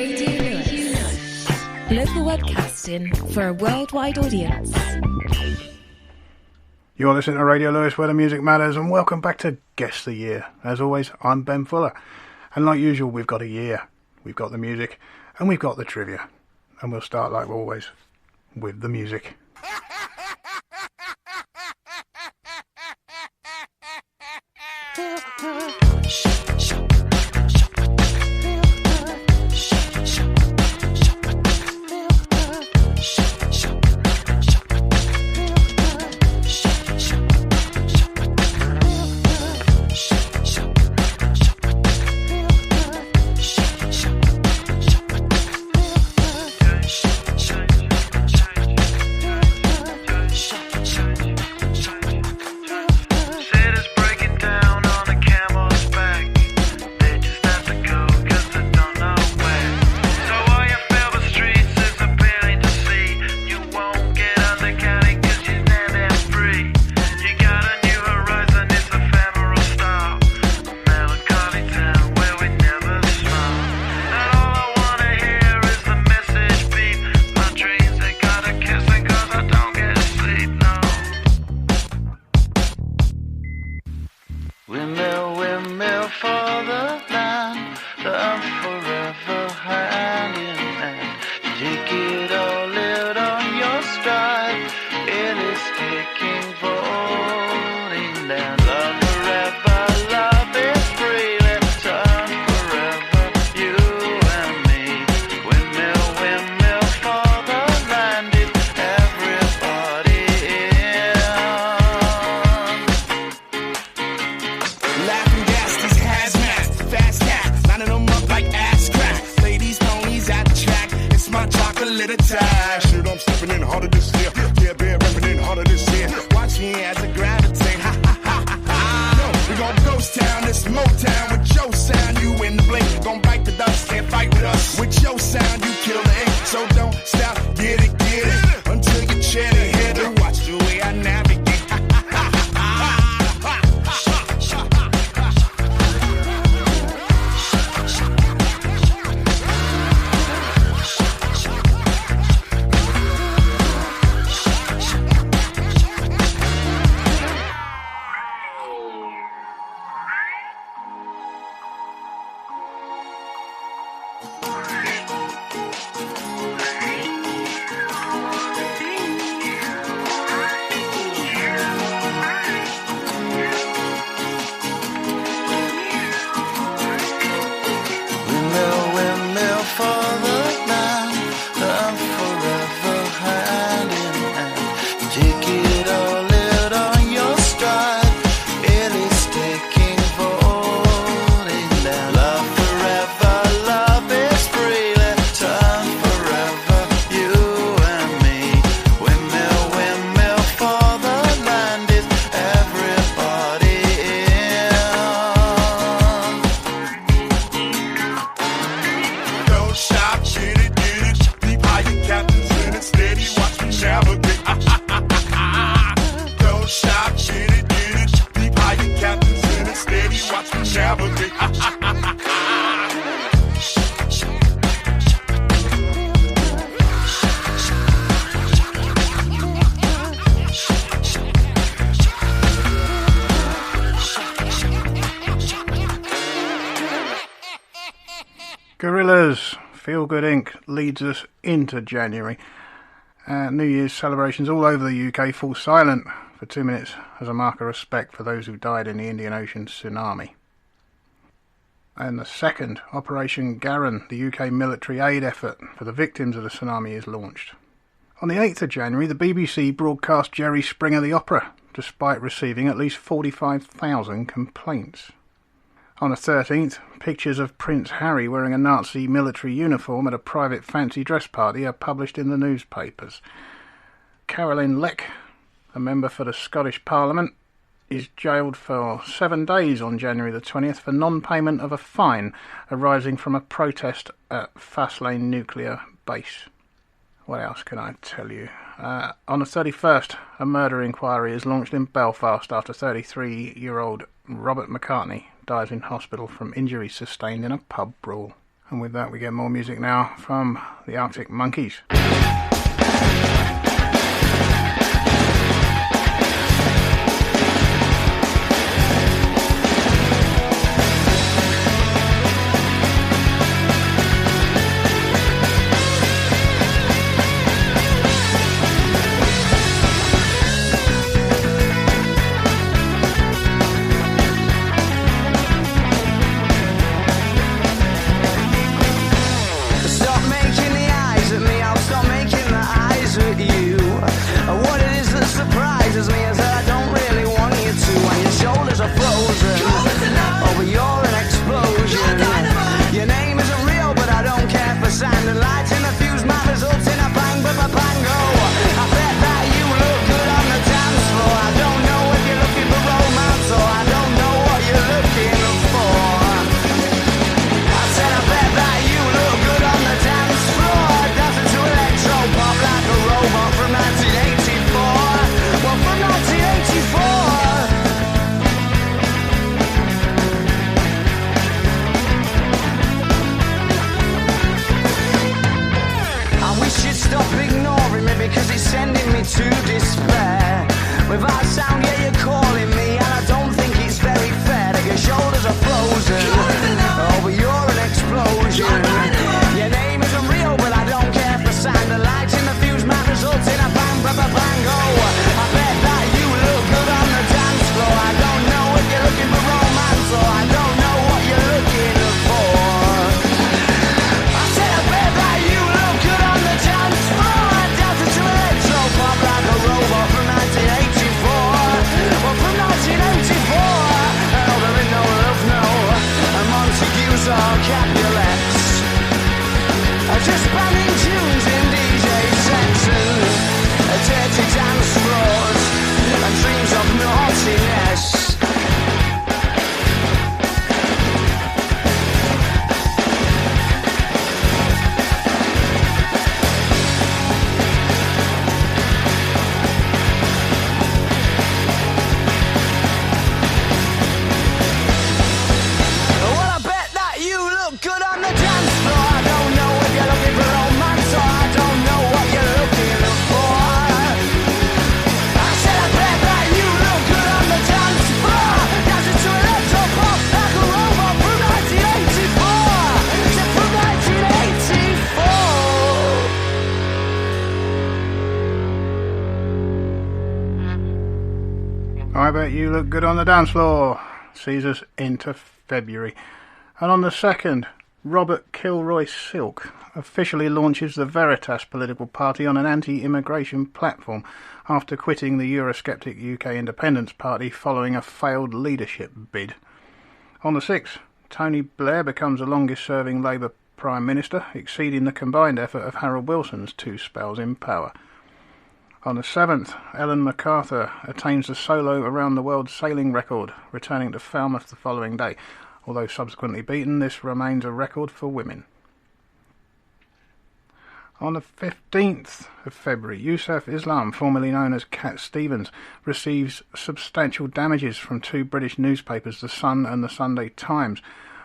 Lewes. Local webcasting for a worldwide audience. You're listening to Radio Lewes, where the music matters, and welcome back to Guess the Year. As always, I'm Ben Fuller, and like usual, we've got a year. We've got the music, and we've got the trivia. And we'll start, like always, with the music. Gorillas, Feel Good Inc. leads us into January. New Year's celebrations all over the UK fall silent for 2 minutes as a mark of respect for those who died in the Indian Ocean tsunami. And the second, Operation Garan, the UK military aid effort for the victims of the tsunami, is launched. On the 8th of January, the BBC broadcast Jerry Springer the Opera, despite receiving at least 45,000 complaints. On the 13th, pictures of Prince Harry wearing a Nazi military uniform at a private fancy dress party are published in the newspapers. Caroline Leck, a member for the Scottish Parliament, is jailed for 7 days on January the 20th for non-payment of a fine arising from a protest at Faslane Nuclear Base. What else can I tell you? On the 31st, a murder inquiry is launched in Belfast after 33-year-old Robert McCartney dies in hospital from injuries sustained in a pub brawl. And with that we get more music now from the Arctic Monkeys. I Bet You Look Good on the Dance Floor sees us into February. And on the 2nd, Robert Kilroy Silk officially launches the Veritas political party on an anti-immigration platform after quitting the Eurosceptic UK Independence Party following a failed leadership bid. On the 6th, Tony Blair becomes the longest-serving Labour Prime Minister, exceeding the combined effort of Harold Wilson's 2 spells in power. On the 7th, Ellen MacArthur attains the solo around-the-world sailing record, returning to Falmouth the following day. Although subsequently beaten, this remains a record for women. On the 15th of February, Yusuf Islam, formerly known as Cat Stevens, receives substantial damages from 2 British newspapers, The Sun and the Sunday Times,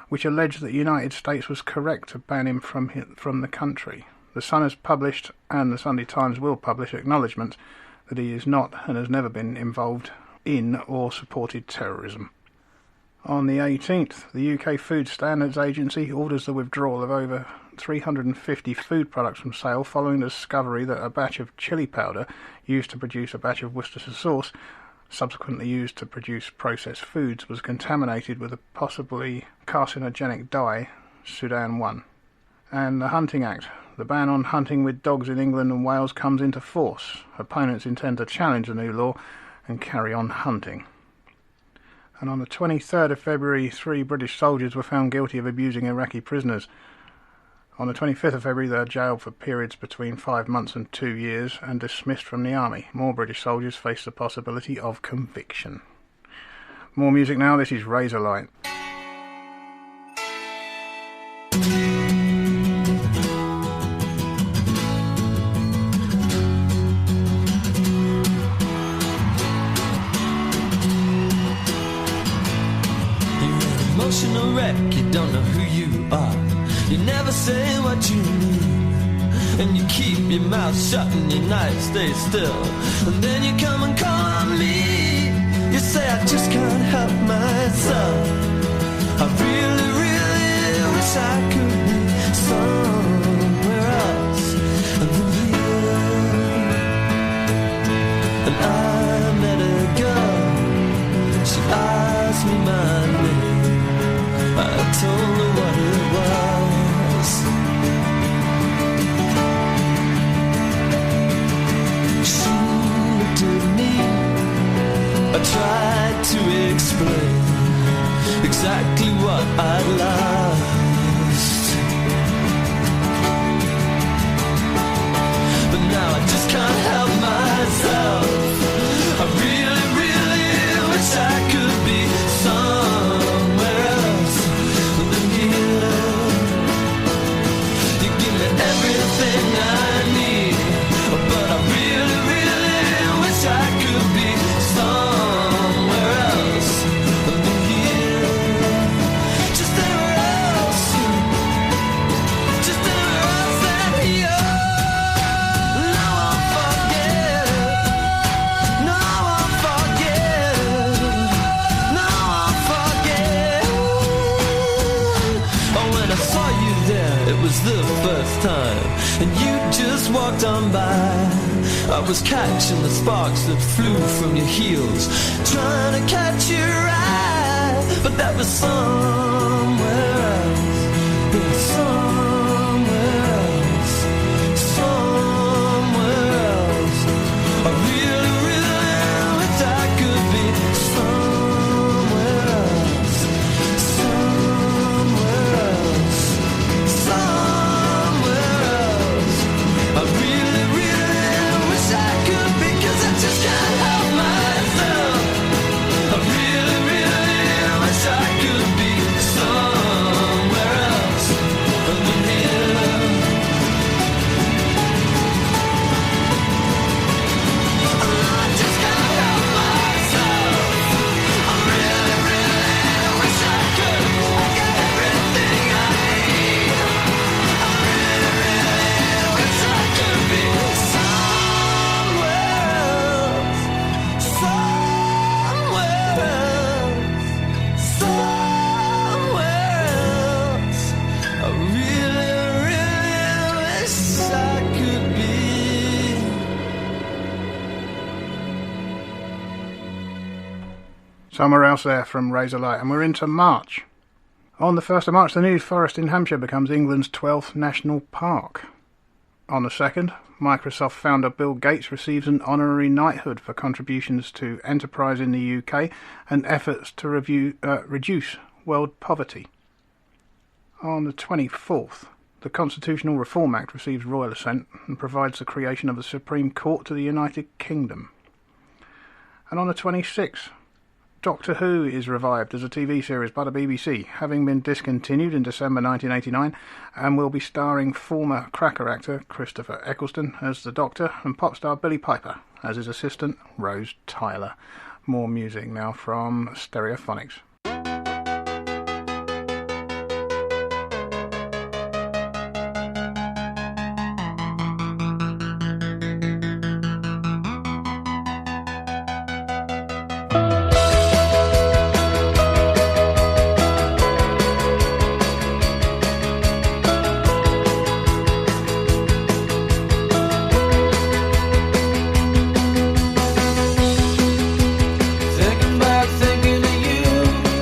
which allege that the United States was correct to ban him from the country. The Sun has published, and the Sunday Times will publish, acknowledgements that he is not and has never been involved in or supported terrorism. On the 18th, the UK Food Standards Agency orders the withdrawal of over 350 food products from sale following the discovery that a batch of chili powder used to produce a batch of Worcestershire sauce, subsequently used to produce processed foods, was contaminated with a possibly carcinogenic dye, Sudan 1. And the Hunting Act. The ban on hunting with dogs in England and Wales comes into force. Opponents intend to challenge the new law and carry on hunting. And on the 23rd of February, 3 British soldiers were found guilty of abusing Iraqi prisoners. On the 25th of February, they are jailed for periods between 5 months and 2 years and dismissed from the army. More British soldiers face the possibility of conviction. More music now, this is Razorlight. Emotional wreck, you don't know who you are. You never never say what you mean, and you keep your mouth shut and your night stays still. And then you come and call on me. You say I just can't help myself. I really, really wish I could be somewhere else than here. And I met a girl. She asked me my name. I told her what it was. She looked at me. I tried to explain exactly what I'd lost. But now I just can't help myself. I really, really wish I could be somewhere else than here. You give me everything I need, but I really, really wish I could be somewhere else than here. Just anywhere else. Just anywhere else than here. No one forget. No one forget. No one forget. Oh, when I saw you there, it was the first time, and you just walked on by. I was catching the sparks that flew from your heels, trying to catch your eye, but that was somewhere else. It was somewhere else. Somewhere else. I really, really wish I could be somewhere else. Somewhere else. Somewhere else. I really, really wish I could be, 'cause I just can't help myself. I really, really wish I could be somewhere else than here. I just can't help myself. I really, really wish I could. I got everything I need. I really, really wish I could be somewhere else. Somewhere else. Somewhere else. I really, really wish I could be. Somewhere else there from Razorlight, and we're into March. On the 1st of March, the New Forest in Hampshire becomes England's 12th national park. On the 2nd, Microsoft founder Bill Gates receives an honorary knighthood for contributions to enterprise in the UK and efforts to reduce world poverty. On the 24th, the Constitutional Reform Act receives royal assent and provides the creation of a Supreme Court to the United Kingdom. And on the 26th, Doctor Who is revived as a TV series by the BBC, having been discontinued in December 1989, and will be starring former Cracker actor Christopher Eccleston as the Doctor and pop star Billy Piper as his assistant Rose Tyler. More music now from Stereophonics. Thinking about thinking of you.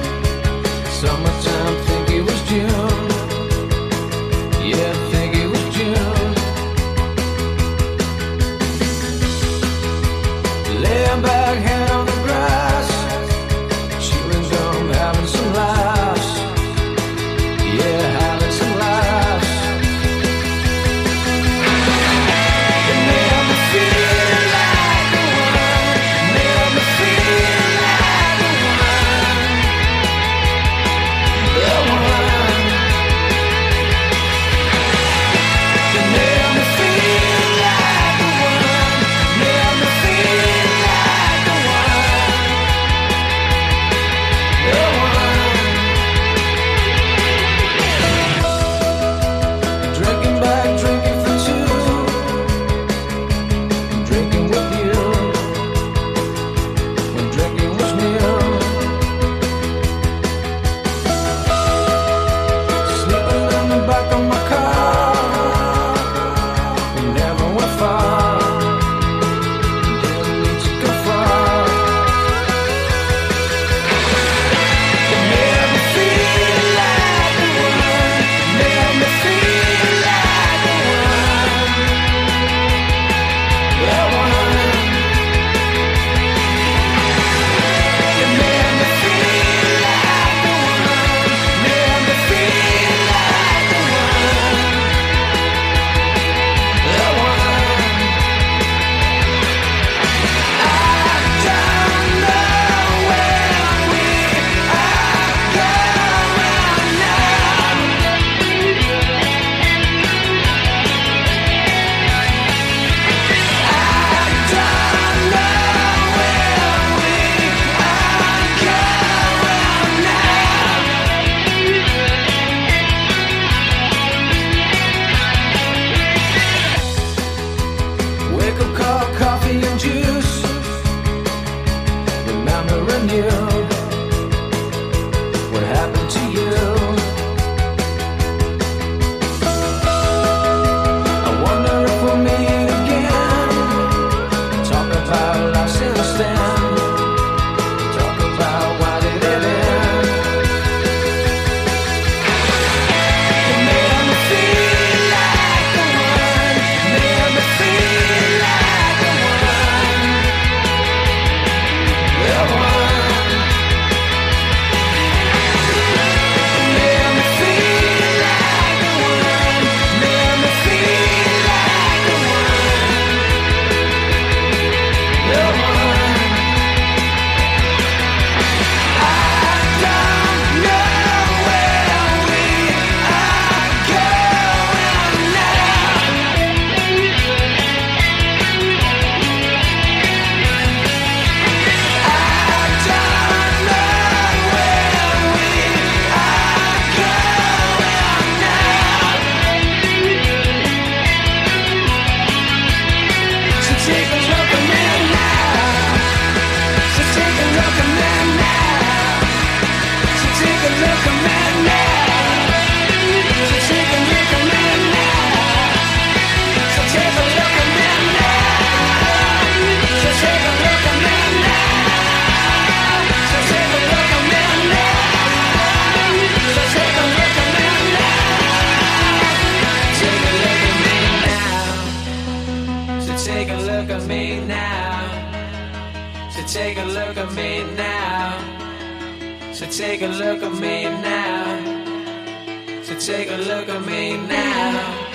look at me now. So take a look at me now. So take a look at me now. So take a look at me now.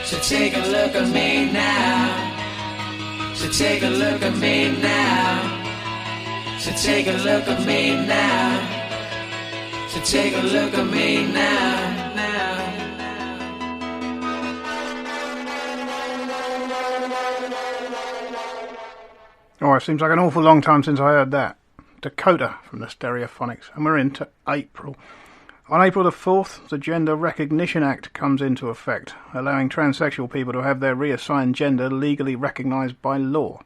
So take a look at me now. So take a look at me now. So take a look at me now. So take a look at me now. Oh, it seems like an awful long time since I heard that. Dakota from the Stereophonics, and we're into April. On April the 4th, the Gender Recognition Act comes into effect, allowing transsexual people to have their reassigned gender legally recognised by law.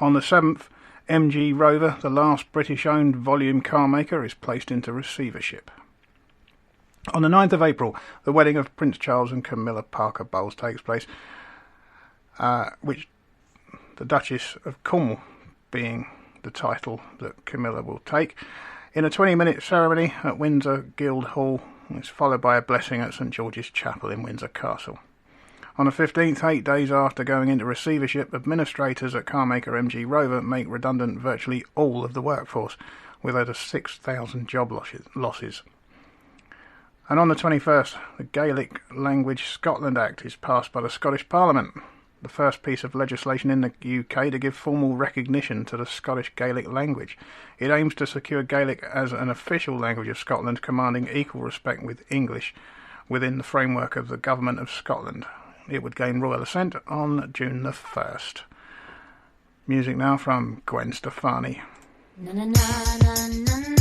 On the 7th, MG Rover, the last British-owned volume car maker, is placed into receivership. On the 9th of April, the wedding of Prince Charles and Camilla Parker Bowles takes place, which the Duchess of Cornwall being the title that Camilla will take, in a 20-minute ceremony at Windsor Guildhall. It's followed by a blessing at St George's Chapel in Windsor Castle. On the 15th, 8 days after going into receivership, administrators at carmaker MG Rover make redundant virtually all of the workforce, with over 6,000 job losses. And on the 21st, the Gaelic Language Scotland Act is passed by the Scottish Parliament, the first piece of legislation in the UK to give formal recognition to the Scottish Gaelic language. It aims to secure Gaelic as an official language of Scotland, commanding equal respect with English within the framework of the Government of Scotland. It would gain royal assent on June the 1st. Music now from Gwen Stefani. Na na na na na na.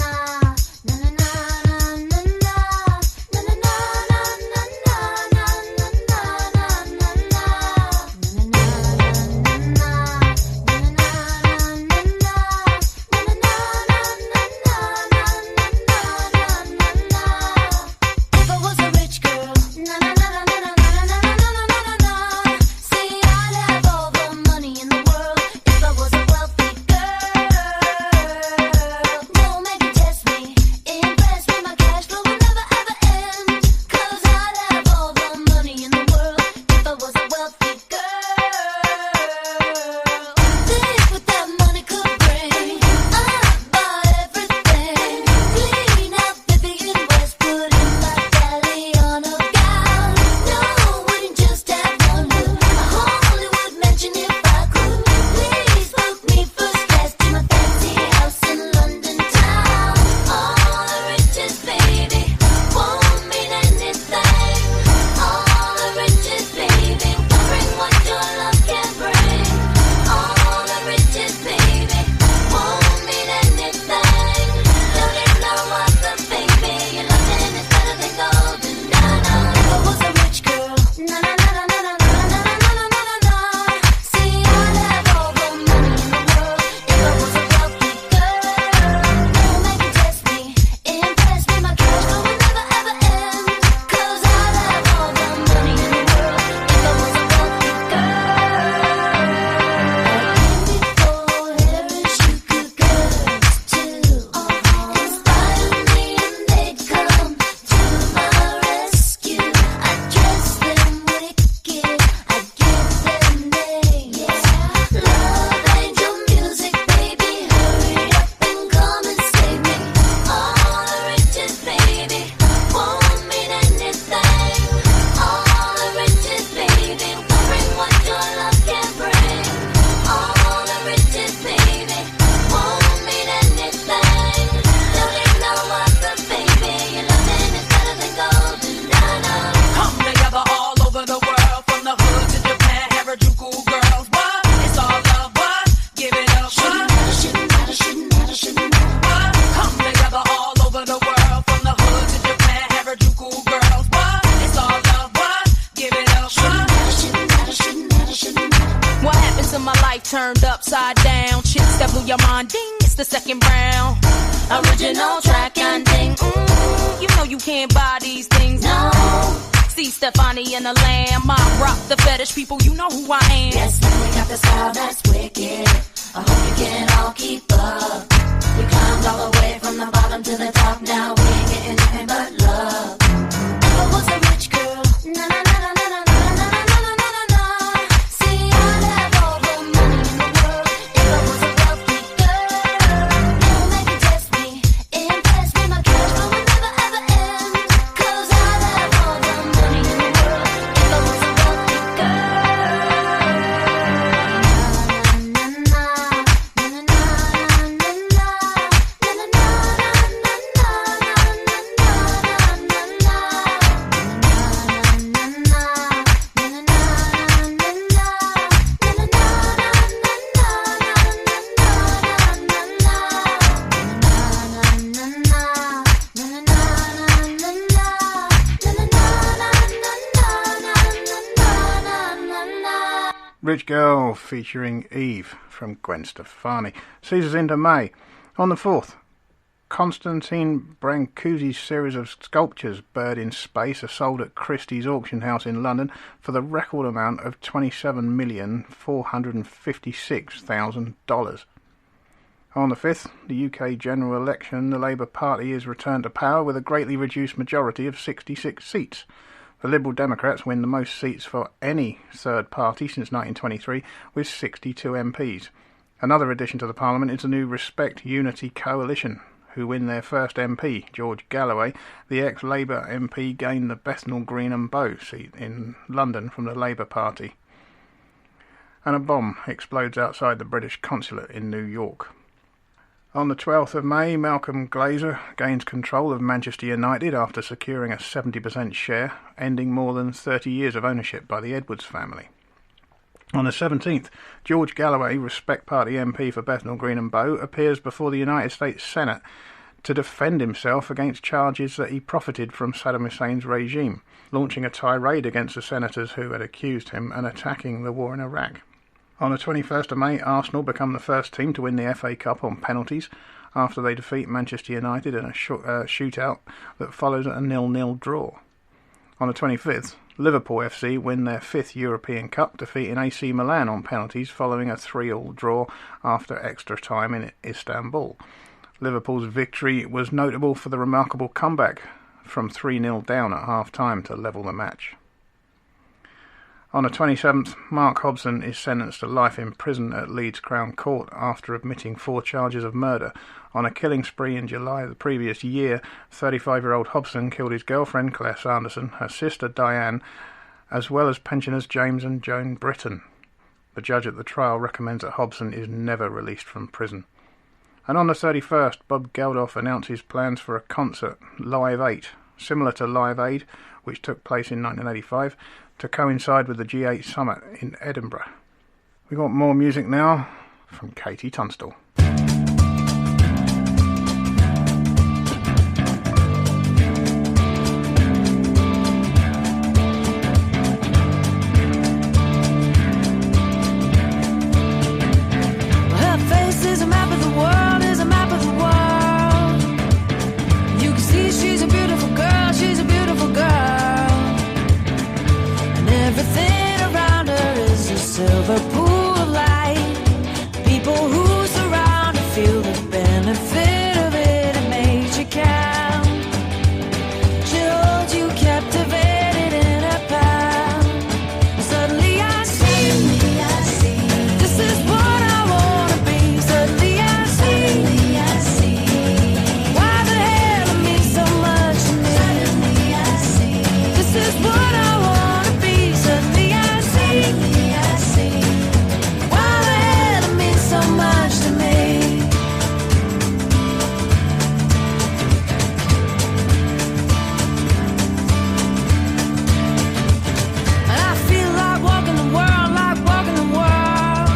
Turned upside down, chicks that blew your mind, ding, it's the second round. Original track and ding, you know you can't buy these things, no. See Stefani and the Lamb, I rock the fetish people, you know who I am. Yes, man, we got the style that's wicked, I hope you can all keep up. We climbed all the way from the bottom to the top, now we ain't getting nothing but love. If I was a rich girl, na na na na na na na na na na na na. See, I'd have Rich Girl featuring Eve from Gwen Stefani. Sees us into May. On the 4th, Constantine Brancusi's series of sculptures, Bird in Space, are sold at Christie's auction house in London for the record amount of $27,456,000. On the 5th, the UK general election, the Labour Party is returned to power with a greatly reduced majority of 66 seats. The Liberal Democrats win the most seats for any third party since 1923, with 62 MPs. Another addition to the Parliament is the new Respect Unity Coalition, who win their first MP, George Galloway. The ex-Labour MP gained the Bethnal Green and Bow seat in London from the Labour Party. And a bomb explodes outside the British consulate in New York. On the 12th of May, Malcolm Glazer gains control of Manchester United after securing a 70% share, ending more than 30 years of ownership by the Edwards family. On the 17th, George Galloway, Respect Party MP for Bethnal Green and Bow, appears before the United States Senate to defend himself against charges that he profited from Saddam Hussein's regime, launching a tirade against the senators who had accused him and attacking the war in Iraq. On the 21st of May, Arsenal become the first team to win the FA Cup on penalties after they defeat Manchester United in a shootout that follows a 0-0 draw. On the 25th, Liverpool FC win their 5th European Cup, defeating AC Milan on penalties following a 3-3 draw after extra time in Istanbul. Liverpool's victory was notable for the remarkable comeback from 3-0 down at half-time to level the match. On the 27th, Mark Hobson is sentenced to life in prison at Leeds Crown Court after admitting 4 charges of murder. On a killing spree in July the previous year, 35-year-old Hobson killed his girlfriend Claire Sanderson, her sister Diane, as well as pensioners James and Joan Britton. The judge at the trial recommends that Hobson is never released from prison. And on the 31st, Bob Geldof announces plans for a concert, Live 8, similar to Live Aid, which took place in 1985, to coincide with the G8 summit in Edinburgh. We got more music now from Katie Tunstall. Her face is a map of the world, is a map of the world. You can see she's a beautiful girl, she's a beautiful girl. Everything around her is a silver pool of light. People who surround her feel the benefit of it. It makes you count. She holds you captivated in her palm. Suddenly I see, this is what I wanna be. Suddenly I see, why the hell it means so much to me. Suddenly I see, this is what I want. So much to me. And I feel like walking the world, like walking the world.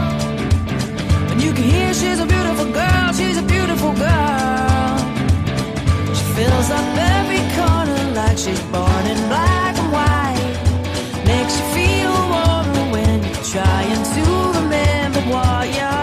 And you can hear she's a beautiful girl, she's a beautiful girl. She fills up every corner like she's born in black and white. Makes you feel warmer when you're trying to remember what you're.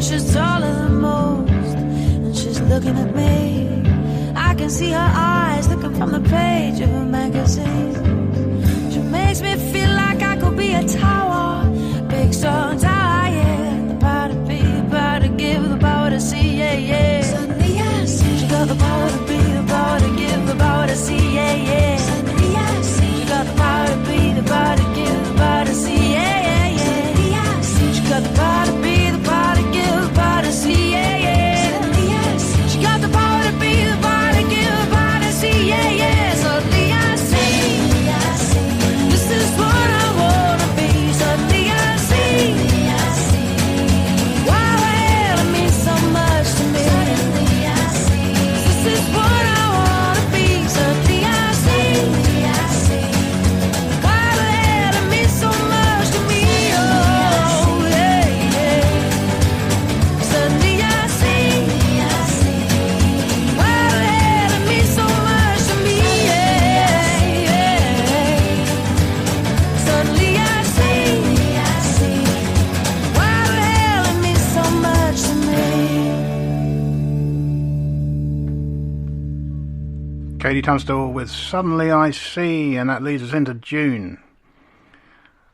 She's taller than most, and she's looking at me. I can see her eyes looking from the page of a magazine. She makes me feel like I could be a tower, big strong tower, yeah. The power to be, the power to give, the power to see, yeah, yeah. Suddenly I see she got the power to be, the power to give, the power to see, yeah, yeah. Suddenly I see she got the power to be, the power to give, the power to see, yeah, yeah, yeah. Suddenly I see she got the power to be, the power to give, the power to see, yeah, yeah. Suddenly I see she got the power to be, the power to give, the power to see, yeah, yeah. Suddenly I see this is what I wanna be. Katie Tunstall with Suddenly I See, and that leads us into June.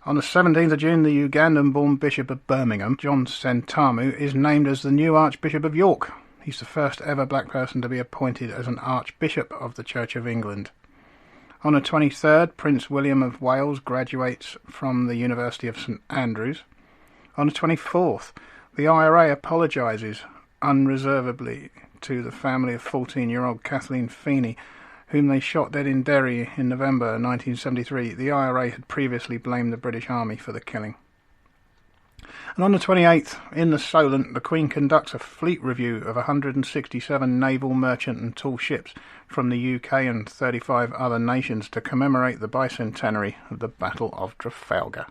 On the 17th of June, the Ugandan-born Bishop of Birmingham, John Sentamu, is named as the new Archbishop of York. He's the first ever black person to be appointed as an Archbishop of the Church of England. On the 23rd, Prince William of Wales graduates from the University of St Andrews. On the 24th, the IRA apologises unreservedly to the family of 14-year-old Kathleen Feeney, whom they shot dead in Derry in November 1973. The IRA had previously blamed the British Army for the killing. And on the 28th, in the Solent, the Queen conducts a fleet review of 167 naval, merchant and tall ships from the UK and 35 other nations to commemorate the bicentenary of the Battle of Trafalgar.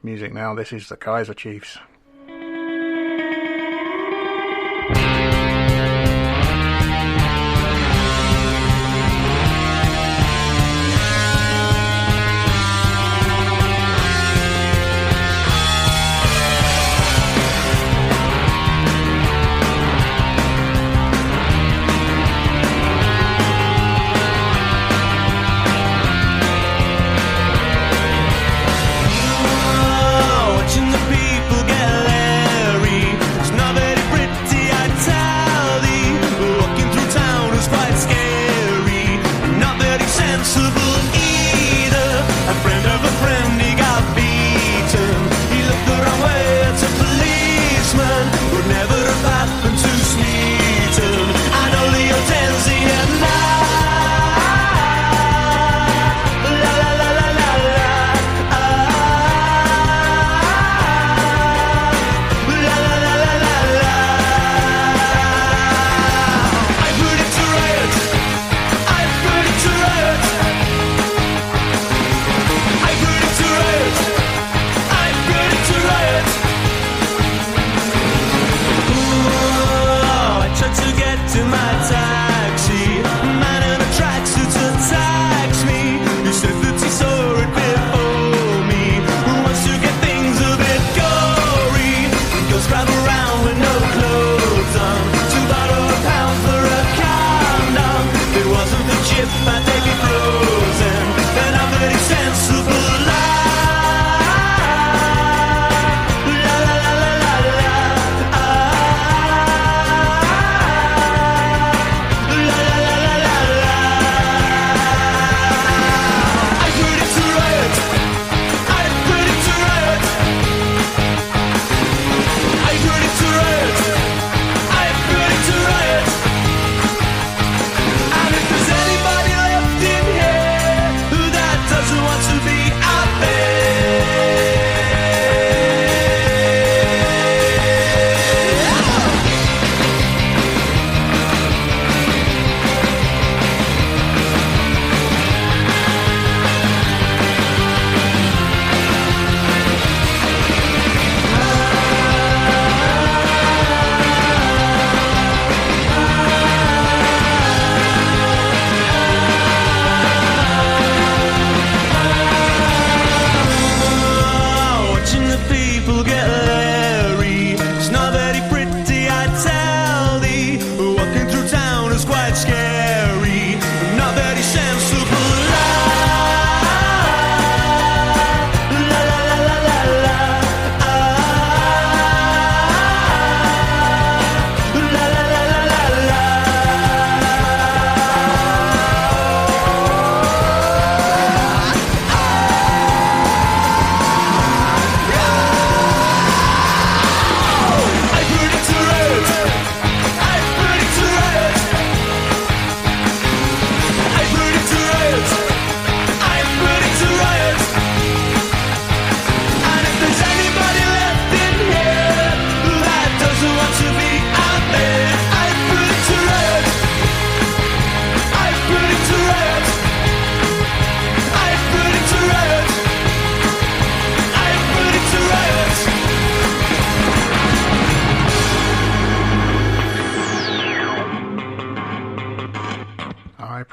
Music now, this is the Kaiser Chiefs. Watching the people get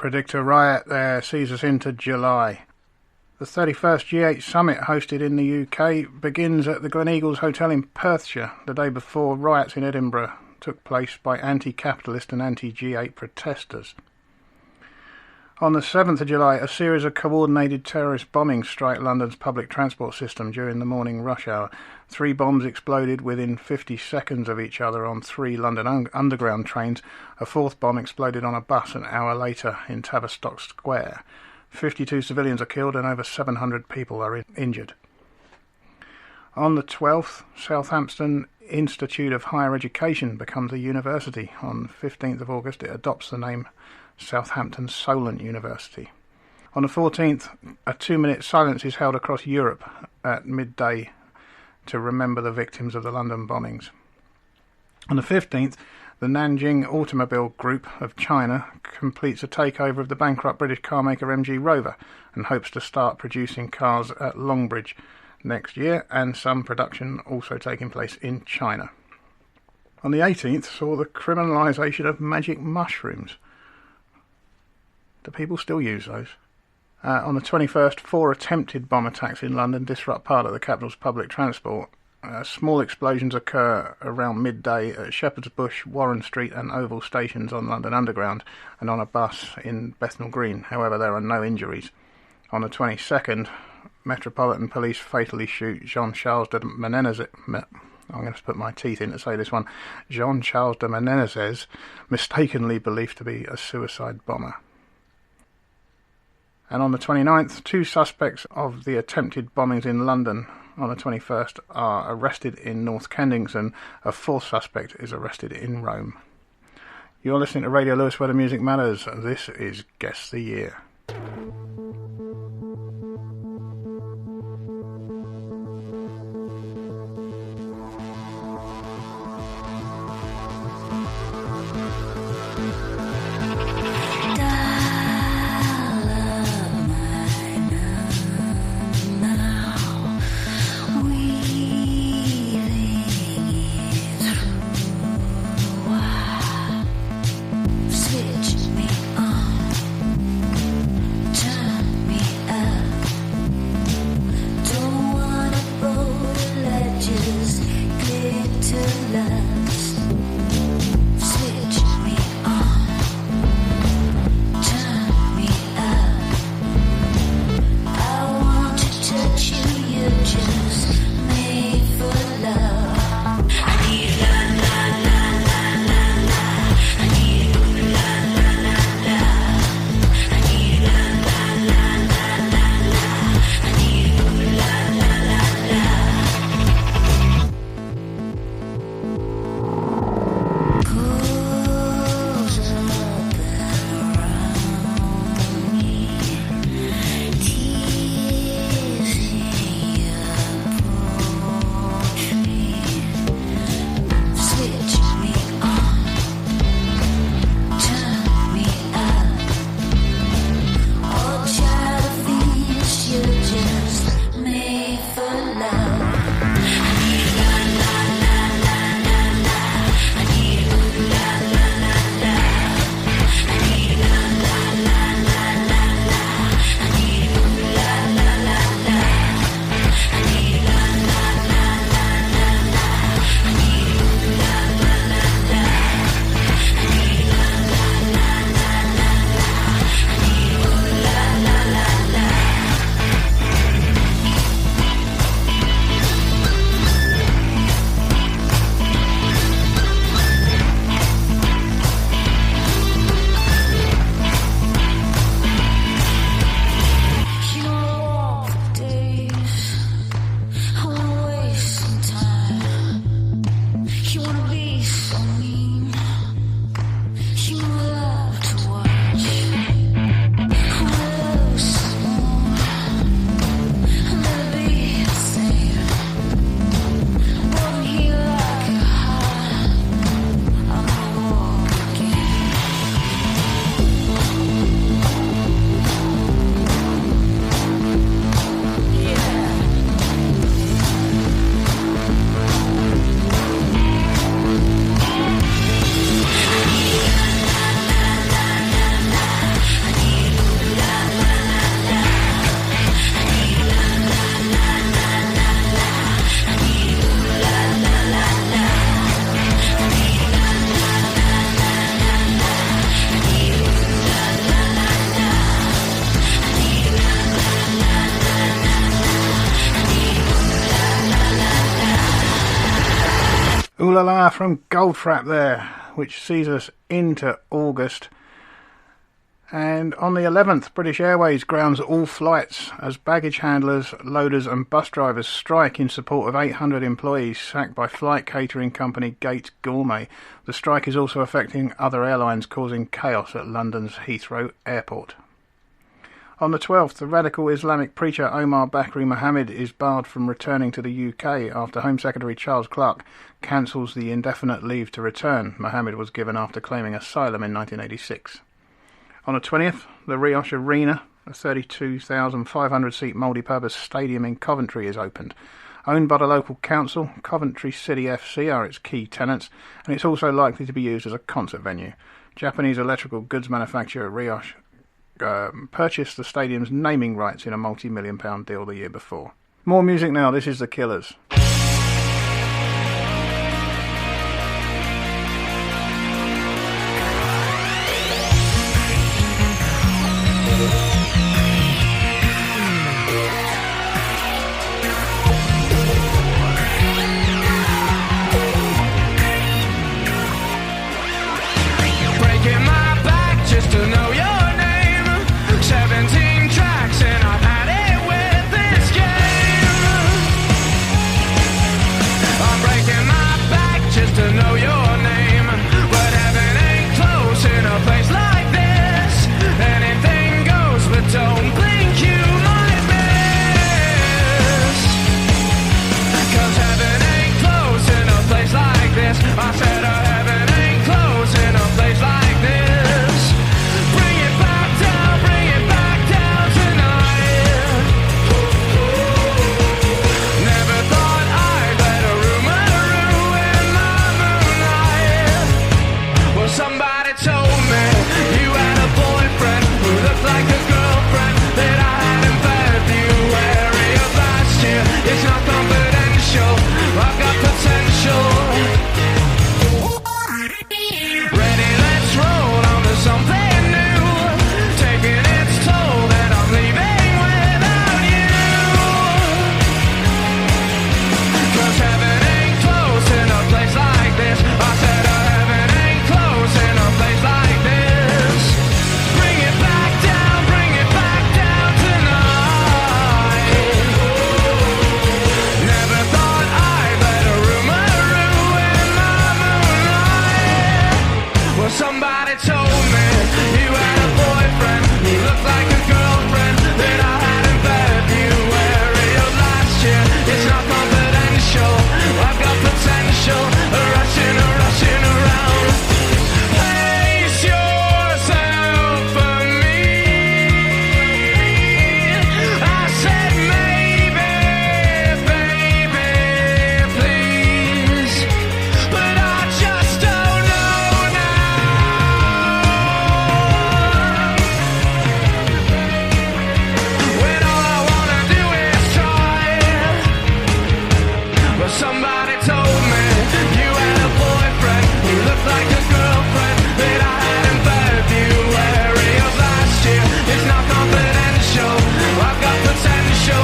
predict a riot there sees us into July. The 31st G8 summit hosted in the UK begins at the Gleneagles Hotel in Perthshire the day before riots in Edinburgh took place by anti-capitalist and anti-G8 protesters. On the 7th of July, a series of coordinated terrorist bombings strike London's public transport system during the morning rush hour. 3 bombs exploded within 50 seconds of each other on 3 London Underground trains. A 4th bomb exploded on a bus an hour later in Tavistock Square. 52 civilians are killed and over 700 people are injured. On the 12th, Southampton Institute of Higher Education becomes a university. On 15th of August, it adopts the name Southampton Solent University. On the 14th, a 2-minute silence is held across Europe at midday to remember the victims of the London bombings. On the 15th, the Nanjing Automobile Group of China completes a takeover of the bankrupt British carmaker MG Rover and hopes to start producing cars at Longbridge next year, and some production also taking place in China. On the 18th, saw the criminalisation of magic mushrooms. Do people still use those? On the 21st, 4 attempted bomb attacks in London disrupt part of the capital's public transport. Small explosions occur around midday at Shepherd's Bush, Warren Street and Oval stations on London Underground and on a bus in Bethnal Green. However, there are no injuries. On the 22nd, Metropolitan Police fatally shoot Jean-Charles de Menezes. I'm going to put my teeth in to say this one. Jean-Charles de Menezes, mistakenly believed to be a suicide bomber. And on the 29th, 2 suspects of the attempted bombings in London on the 21st are arrested in North Kensington. A 4th suspect is arrested in Rome. You're listening to Radio Lewes, where the music matters. This is Guess the Year. Switch me on. Ooh La La from Goldfrapp there, which sees us into August. And on the 11th, British Airways grounds all flights as baggage handlers, loaders and bus drivers strike in support of 800 employees sacked by flight catering company Gates Gourmet. The strike is also affecting other airlines, causing chaos at London's Heathrow Airport. On the 12th, the radical Islamic preacher Omar Bakri Mohammed is barred from returning to the UK after Home Secretary Charles Clarke cancels the indefinite leave to return Mohammed was given after claiming asylum in 1986. On the 20th, the Rios Arena, a 32,500-seat multi-purpose stadium in Coventry, is opened. Owned by the local council, Coventry City FC are its key tenants, and it's also likely to be used as a concert venue. Japanese electrical goods manufacturer Rios purchased the stadium's naming rights in a multi-million-pound deal the year before. More music now, this is The Killers. Breaking my back just to know your name. 17 tracks and I've had it with this game. I'm breaking my back just to know your name. But heaven ain't close in a place like this. Anything goes, but don't blink, you might miss. 'Cause heaven ain't close in a place like this. I said heaven ain't close in a place like this. Bring it back down tonight. Never thought I'd let a rumor ruin my moonlight. Well, somebody told me you had a boyfriend who looked like a girlfriend that I had in February of last year. It's not confidential, I've got potential. Ready, let's roll on to something new. Taking its toll and I'm leaving without you. 'Cause heaven ain't close in a place like this. I said heaven ain't close in a place like this. Bring it back down tonight. Never thought I'd let a rumor ruin my moonlight. Well, somebody told me you had a boyfriend who looked like a girlfriend that I had in February of last year. It's not confidential, I've got potential, rushing around. Place yourself for me. I said maybe, baby, please. But I just don't know now. When all I wanna do is try. Well, somebody told me you had a boyfriend who looked like a girlfriend that I had in February of last year. It's not confidential, I've got potential,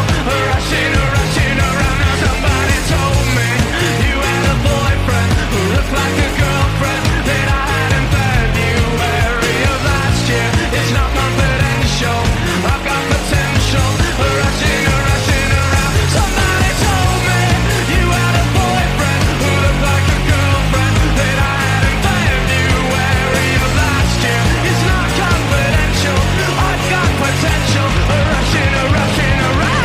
rushing around. Now somebody told me you had a boyfriend who looked like a girlfriend that I had in February of last year. It's not confidential, I've got potential, rushing around. Somebody told me you had a boyfriend who looked like a girlfriend that I had in February of last year. It's not confidential, I've got potential, rushing around.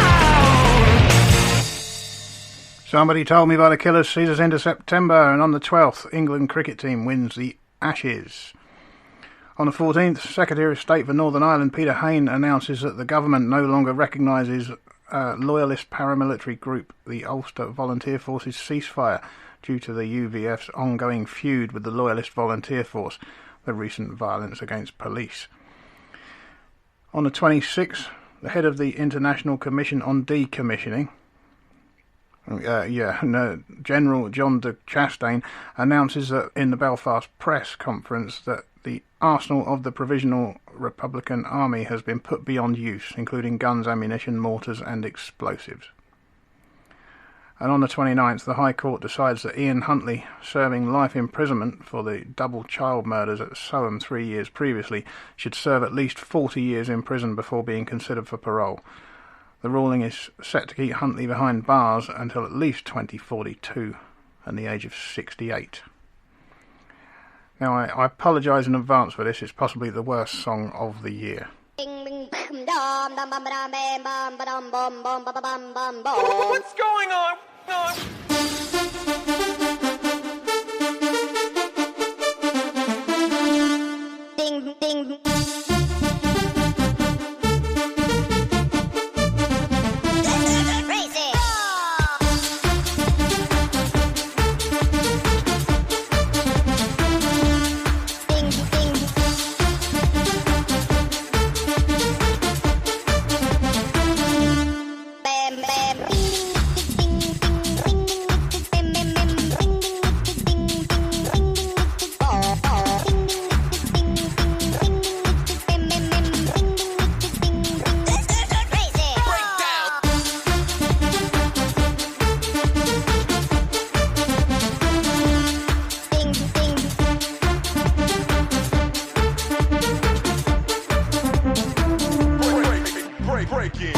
Somebody Told Me by The Killers sees us into September, and on the 12th, England cricket team wins the Ashes. On the 14th, Secretary of State for Northern Ireland Peter Hain announces that the government no longer recognises loyalist paramilitary group the Ulster Volunteer Force's ceasefire due to the UVF's ongoing feud with the Loyalist Volunteer Force, the recent violence against police. On the 26th, the head of the International Commission on Decommissioning, General John de Chastain, announces that in the Belfast press conference that the arsenal of the Provisional Republican Army has been put beyond use, including guns, ammunition, mortars and explosives. And on the 29th, the High Court decides that Ian Huntley, serving life imprisonment for the double child murders at Soham 3 years previously, should serve at least 40 years in prison before being considered for parole. The ruling is set to keep Huntley behind bars until at least 2042 and the age of 68. Now, I apologise in advance for this. It's possibly the worst song of the year. What's going on? Ding, ding. Crazy.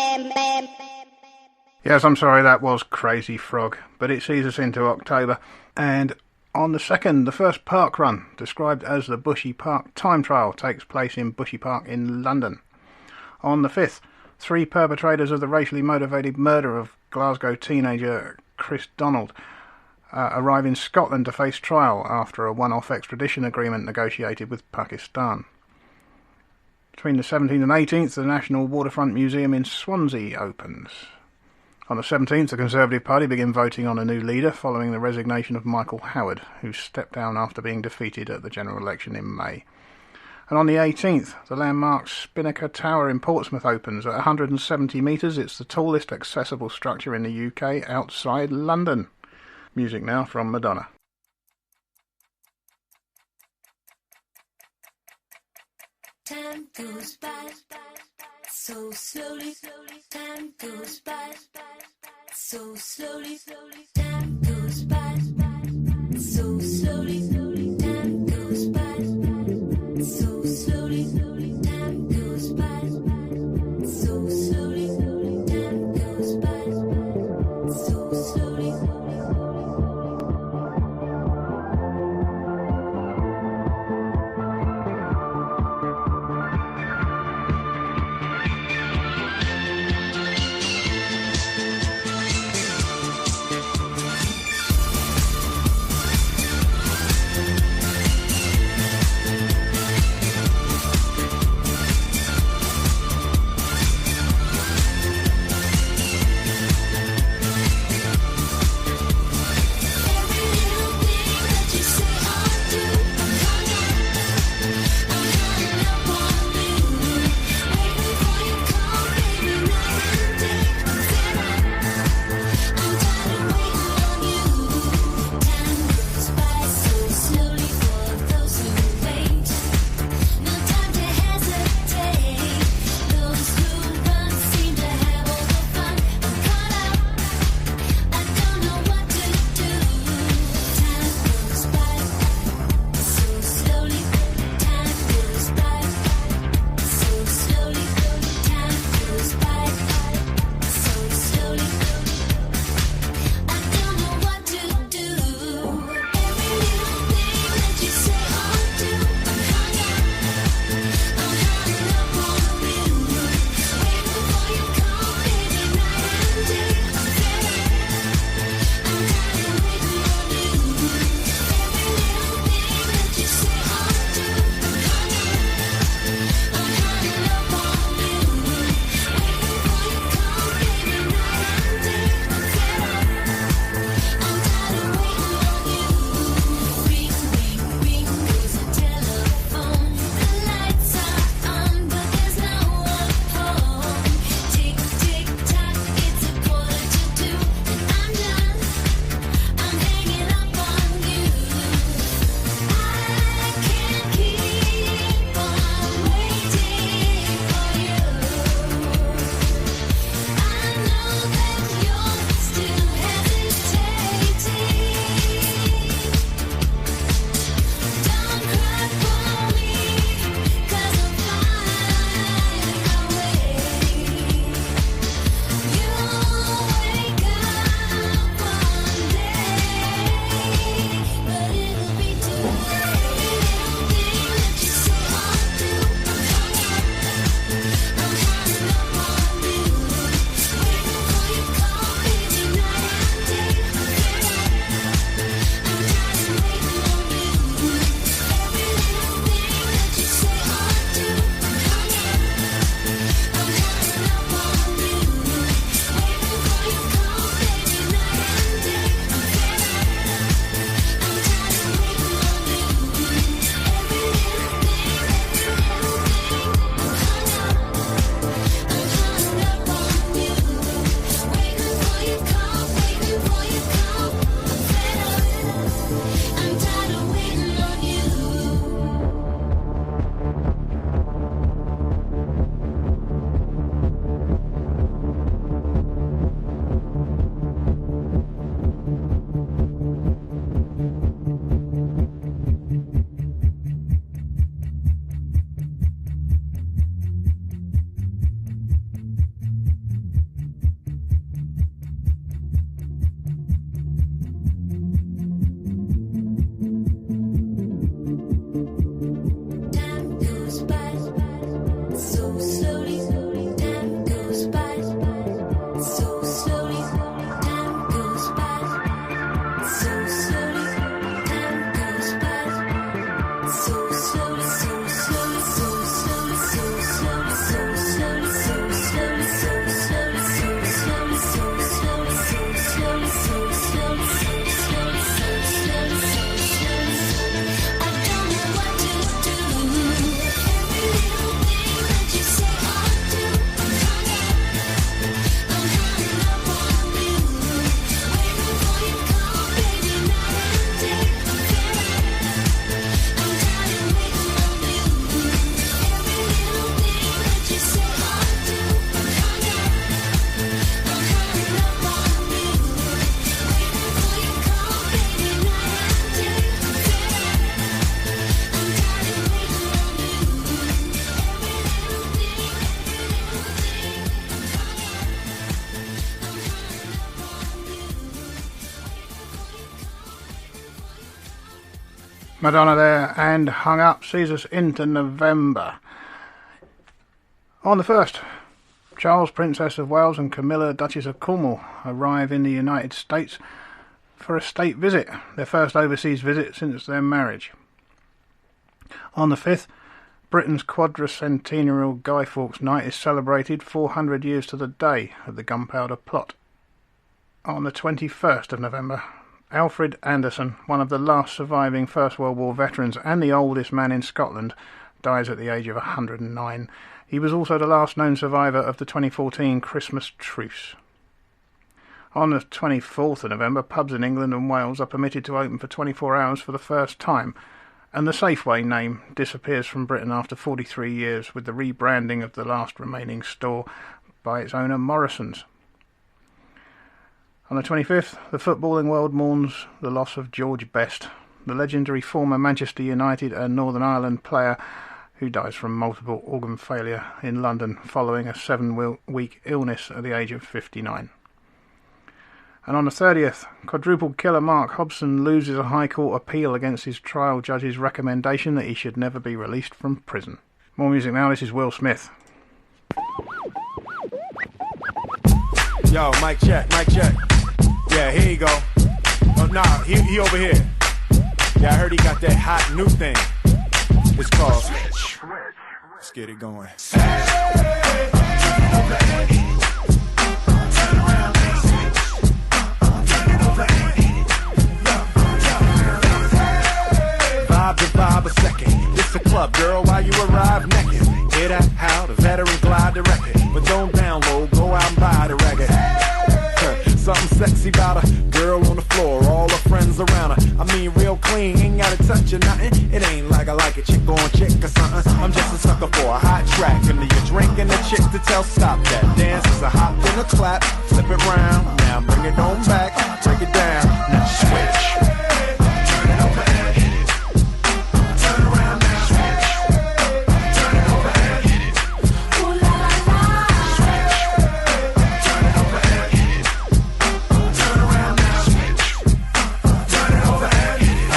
Ding, ding. Bam, bam. Yes, I'm sorry, that was Crazy Frog, but it sees us into October. And on the 2nd, the first park run, described as the Bushy Park Time Trial, takes place in Bushy Park in London. On the 5th, 3 perpetrators of the racially motivated murder of Glasgow teenager Chris Donald arrive in Scotland to face trial after a one-off extradition agreement negotiated with Pakistan. Between the 17th and 18th, the National Waterfront Museum in Swansea opens. On the 17th, the Conservative Party begin voting on a new leader following the resignation of Michael Howard, who stepped down after being defeated at the general election in May. And on the 18th, the landmark Spinnaker Tower in Portsmouth opens at 170 metres. It's the tallest accessible structure in the UK outside London. Music now from Madonna. Time goes by so slowly, time goes by so slowly, time goes by so slowly, time goes by so slowly, time goes by so slowly, time goes by so slowly. I'm tired of waiting on you. Time goes by so slowly. Time goes by so slowly. Time goes by so slowly. Time goes by so slowly. So slowly. So slowly. So slowly. So slowly. So slowly. So slowly. So slowly. So slowly. So slowly. So slowly. So slowly. So slowly. So slowly. I don't know what to do. Every little thing that you say or do, I'm hung up on you. Waiting for your call, baby, night and day. I'm tired of waiting on you. Every little thing that you say or do, I'm hung up on you. Waiting for your call, baby, night and day. I'm tired of waiting on you. Madonna there, and Hung Up sees us into November. On the 1st, Charles, Princess of Wales, and Camilla, Duchess of Cornwall, arrive in the United States for a state visit, their first overseas visit since their marriage. On the 5th, Britain's quadricentennial Guy Fawkes Night is celebrated 400 years to the day of the Gunpowder Plot. On the 21st of November, Alfred Anderson, one of the last surviving First World War veterans and the oldest man in Scotland, dies at the age of 109. He was also the last known survivor of the 2014 Christmas truce. On the 24th of November, pubs in England and Wales are permitted to open for 24 hours for the first time, and the Safeway name disappears from Britain after 43 years with the rebranding of the last remaining store by its owner Morrison's. On the 25th, the footballing world mourns the loss of George Best, the legendary former Manchester United and Northern Ireland player who dies from multiple organ failure in London following a 7-week illness at the age of 59. And on the 30th, quadruple killer Mark Hobson loses a High Court appeal against his trial judge's recommendation that he should never be released from prison. More music now, this is Will Smith. Yo, mic check, mic check. Yeah, here you go. Oh, nah, he over here. Yeah, I heard he got that hot new thing. It's called Switch. Let's get it going. Vibe to vibe a second. It's a club, girl, while you arrive naked. Hear that? How the veteran glide the record. But don't download, go out and buy the record. Something sexy about her, girl on the floor, all her friends around her. I mean, real clean, ain't gotta touch or nothing. It ain't like I like a chick on chick or something. I'm just a sucker for a hot track. And you're drinking a chick to tell stop that. Dance is a hop and a clap, flip it round. Now bring it on back, break it down. Now switch. Turn it over and hit it. Turn around now. Switch. Turn it over and hit it. Ooh la la la. Switch. Turn it over and hit it. Turn around now. Switch. Turn it over and hit it.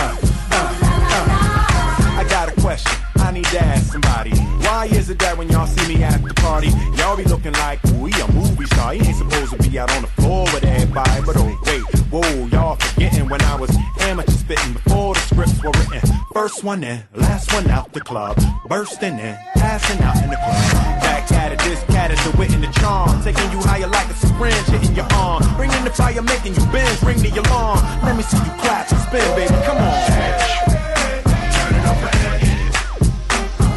I got a question. I need to ask somebody. Why is it that when y'all see me at the party, y'all be looking like, ooh, he a movie star? He ain't supposed to be out on the floor with everybody. But oh wait, whoa, y'all forgetting when I was amateur spitting before the scripts were written. First one in, last one out the club, bursting in, passing out in the club. Back at it, this cat is the wit and the charm, taking you higher like a syringe hitting your arm, bringing the fire, making you bend, ring the alarm. Let me see you clap and spin, baby, come on. Turn it over and hit it.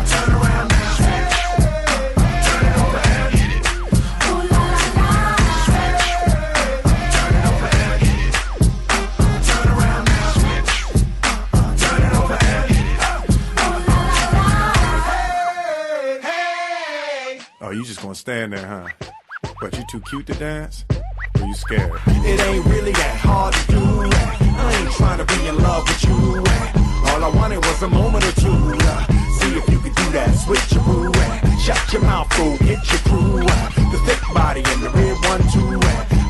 Turn around now. Switch. Turn it over and hit it. Ooh la la la. Switch. Turn it over and hit it. Turn around now. Switch. you just gonna stand there, huh? But you too cute to dance? Or you scared? It ain't really that hard to do. I ain't trying to be in love with you. All I wanted was a moment or two. See if you could do that switcheroo. Shut your mouth, fool, hit your crew. The thick body and the red one too.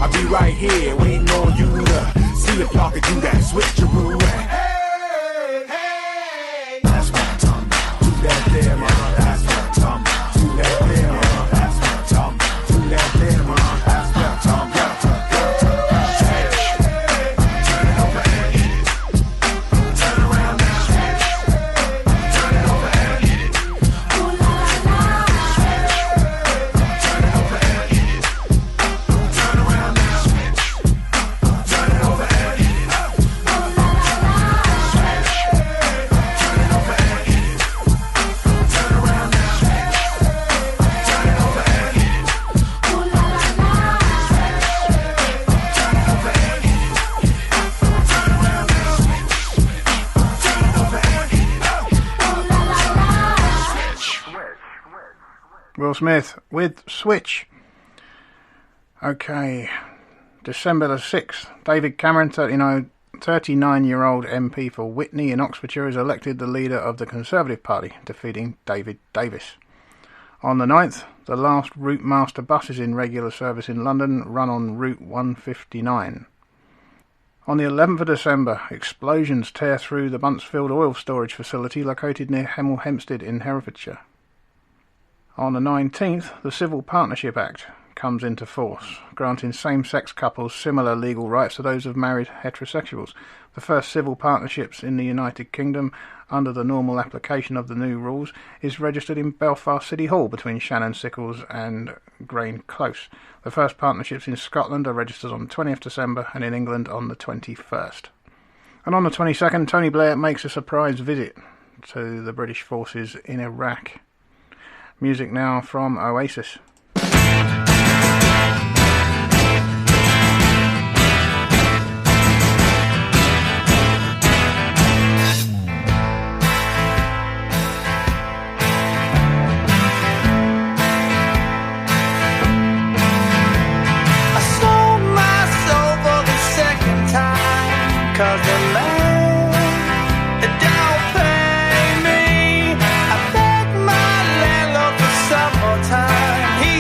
I'll be right here waiting on you to see if y'all could do that switcheroo. Hey, hey, that's what I'm talking about. Do that there, man. That's what I'm talking about. Do that there, man. That's what I'm talking about. Do that there, man. That's what I'm talking about. Turn it over and hit it. Turn around now. Turn it over and hit it. Ooh la la la. Turn it over and hit it. Turn around now. Turn it over and hit it. Ooh la la la. Turn it over and hit it. Turn around now. Turn it over and hit it. Ooh la la la. Turn it over and hit it. Turn around now. Turn it over and hit it. Ooh la la la. Will Smith with Switch. Okay, December the 6th, David Cameron, 39-year-old MP for Witney in Oxfordshire, is elected the leader of the Conservative Party, defeating David Davis. On the 9th, the last Route Master buses in regular service in London run on Route 159. On the 11th of December, explosions tear through the Buncefield oil storage facility located near Hemel Hempstead in Herefordshire. On the 19th, the Civil Partnership Act comes into force, granting same-sex couples similar legal rights to those of married heterosexuals. The first civil partnerships in the United Kingdom, under the normal application of the new rules, is registered in Belfast City Hall between Shannon Sickles and Grain Close. The first partnerships in Scotland are registered on the 20th December and in England on the 21st. And on the 22nd, Tony Blair makes a surprise visit to the British forces in Iraq. Music now from Oasis. I sold my soul for the second time, 'cause the land, it don't pay me. I begged my landlord for some more time. He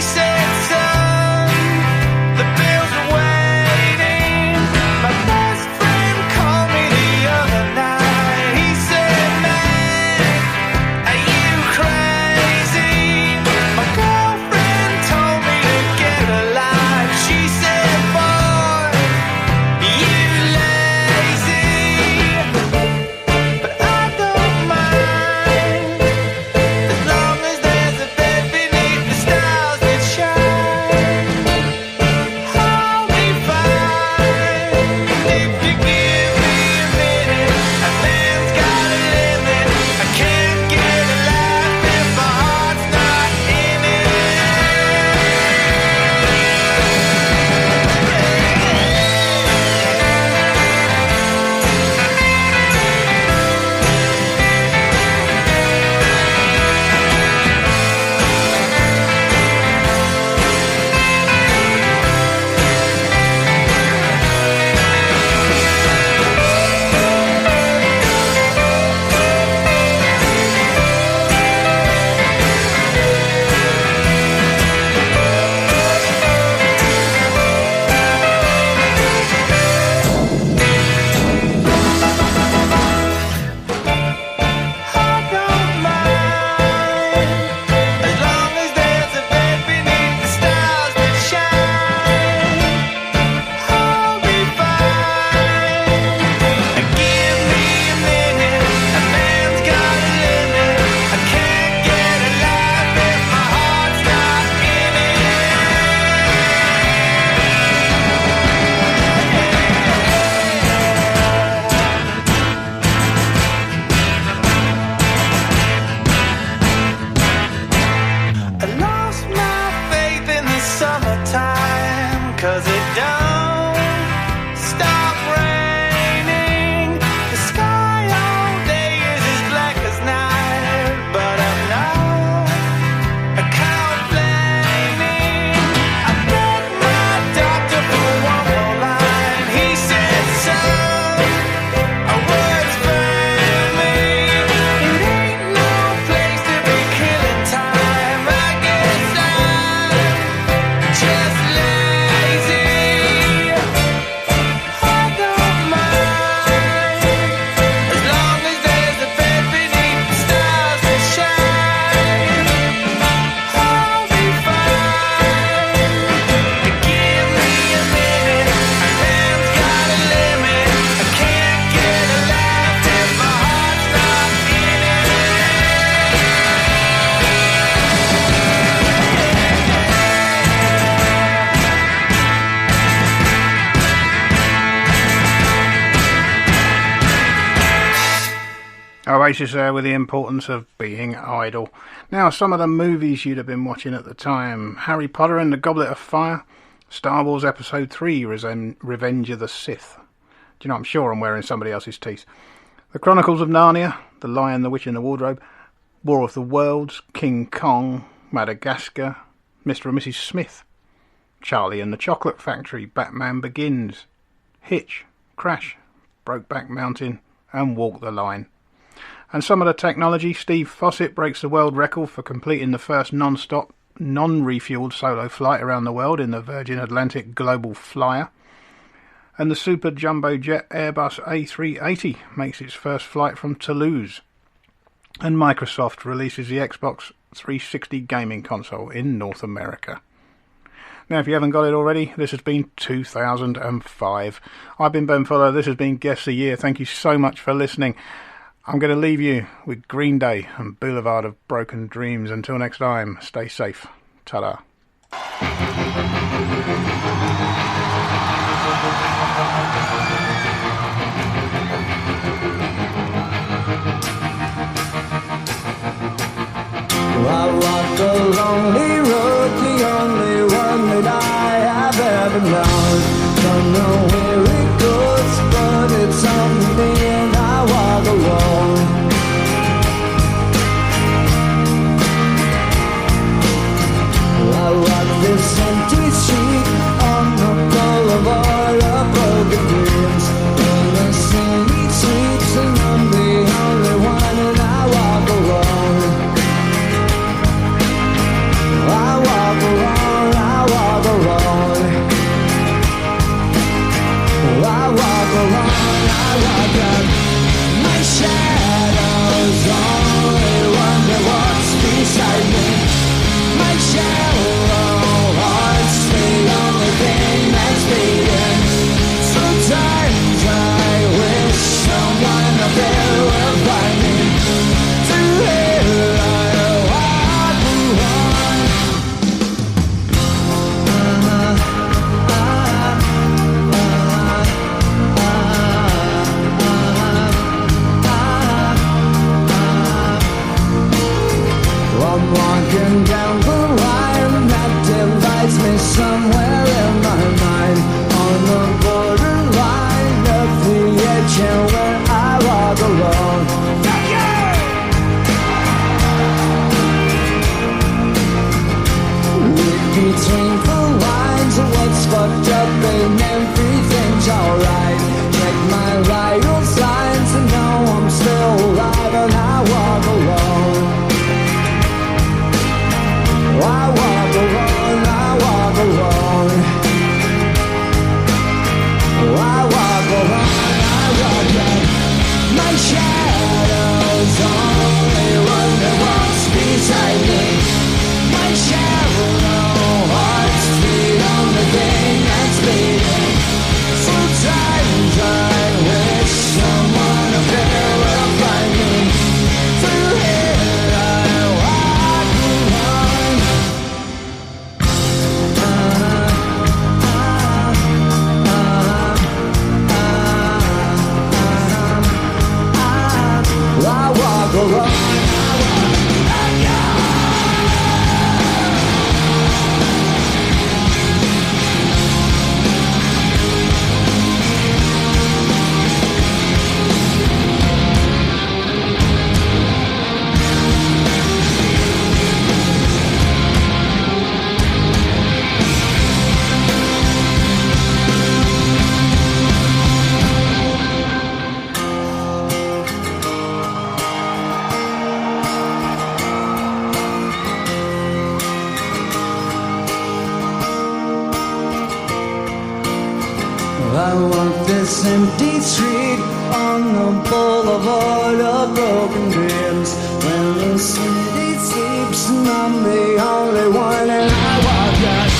Oasis there with the importance of being idle. Now, some of the movies you'd have been watching at the time: Harry Potter and the Goblet of Fire, Star Wars Episode 3, Revenge of the Sith. Do you know, I'm sure I'm wearing somebody else's teeth. The Chronicles of Narnia, The Lion, the Witch and the Wardrobe, War of the Worlds, King Kong, Madagascar, Mr. and Mrs. Smith, Charlie and the Chocolate Factory, Batman Begins, Hitch, Crash, Brokeback Mountain and Walk the Line. And some of the technology: Steve Fossett breaks the world record for completing the first non-stop, non-refueled solo flight around the world in the Virgin Atlantic Global Flyer. And the super jumbo jet Airbus A380 makes its first flight from Toulouse. And Microsoft releases the Xbox 360 gaming console in North America. Now, if you haven't got it already, this has been 2005. I've been Ben Fuller. This has been Guess the Year. Thank you so much for listening. I'm going to leave you with Green Day and Boulevard of Broken Dreams. Until next time, stay safe. Ta-da. I walk a lonely road, the only one that I have ever known. Don't know where it goes, but it's on me and I walk alone. I walk this empty street on the boulevard of broken dreams. In the city streets and I'm the only one and I walk alone. I walk alone, I walk alone. I walk alone, I walk up. My shadow's only one that walks beside me. My shallow heart's the only thing that's beating. Sometimes I wish someone up there will find me. Through here I walk alone. I'm walking down the line that divides me somewhere in my mind. On the borderline of the edge and where I walk alone. Read between the lines of what's fucked up and everything's alright. Check my vital signs and know I'm still alive and I walk alone. I walk alone, I walk alone. I walk alone, I walk alone. My shadow's only one that walks beside me. My shallow heart's the only thing that's beating. Sometimes I wish someone up there will find me. Through here I walk alone. I walk alone. I walk this empty street on the boulevard of broken dreams. When the city sleeps and I'm the only one and I walk out.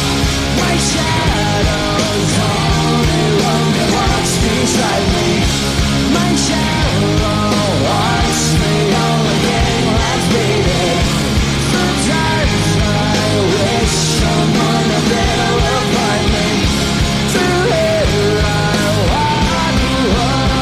My shadow's only one that walks beside me. My shallow heart's the only thing that's beating. Sometimes I wish someone up there will find me. Through here I walk alone.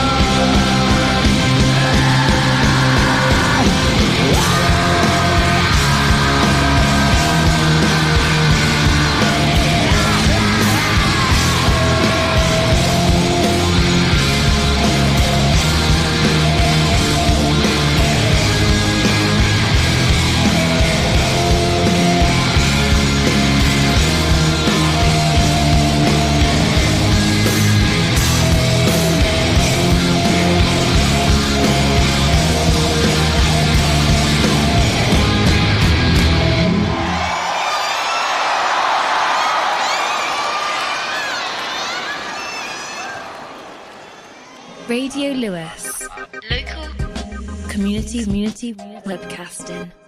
Radio Lewes. Local community webcasting.